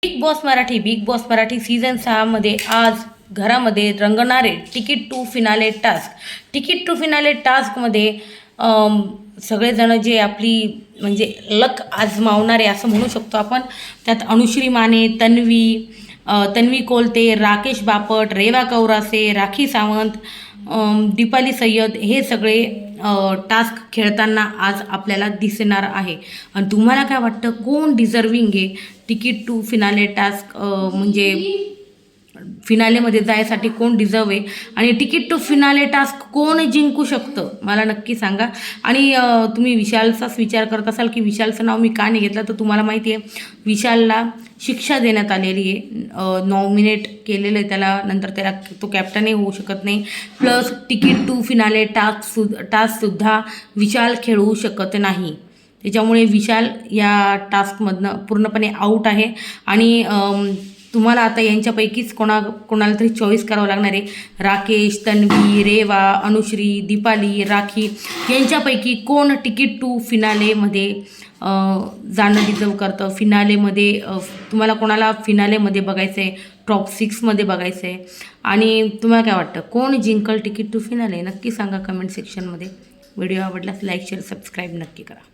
Big boss Marathi season 6 मध्ये आज घरामध्ये रंगणारे तिकीट टू फिनाले टास्कमध्ये सगळेजण जे आपली म्हणजे लक आजमावणारे असं म्हणू शकतो आपण, त्यात अनुश्री माने, तन्वी कोलते, राकेश बापट, रेवा कौरासे, राखी सावंत, दीपाली सय्यद हे सगळे टास्क खेळताना आज आपल्याला दिसणार आहे. आणि तुम्हाला काय वाटतं, कोण डिझर्विंग आहे तिकीट टू फिनाले टास्क म्हणजे फिनालेमध्ये जायसाठी कोण डिझर्व आहे आणि तिकीट टू फिनाले टास्क कोण जिंकू शकतं मला नक्की सांगा. आणि तुम्ही विशालचाच विचार करत असाल की विशालचं नाव मी का नाही घेतलं, तर तुम्हाला माहिती आहे विशालला शिक्षा देण्यात आलेली आहे, नॉमिनेट केलेलं आहे त्याला, नंतर त्याला तो कॅप्टनही होऊ शकत नाही, प्लस तिकीट टू फिनाले टास्कसुद्धा विशाल खेळू शकत नाही. त्याच्यामुळे विशाल या टास्कमधनं पूर्णपणे आऊट आहे. आणि तुम्हाला आता यांच्यापैकीच कोणाला तरी चॉईस करावं लागणार आहे. राकेश, तन्वी, रेवा, अनुश्री, दीपाली, राखी यांच्यापैकी कोण तिकीट टू फिनालेमध्ये जाणं डिझर्व करतं. फिनालेमध्ये तुम्हाला कोणाला फिनालेमध्ये बघायचं आहे, टॉप 6मध्ये बघायचं आहे, आणि तुम्हाला काय वाटतं कोण जिंकल तिकीट टू फिनाले नक्की सांगा कमेंट सेक्शनमध्ये. व्हिडिओ आवडल्यास लाईक, शेअर, सबस्क्राईब नक्की करा.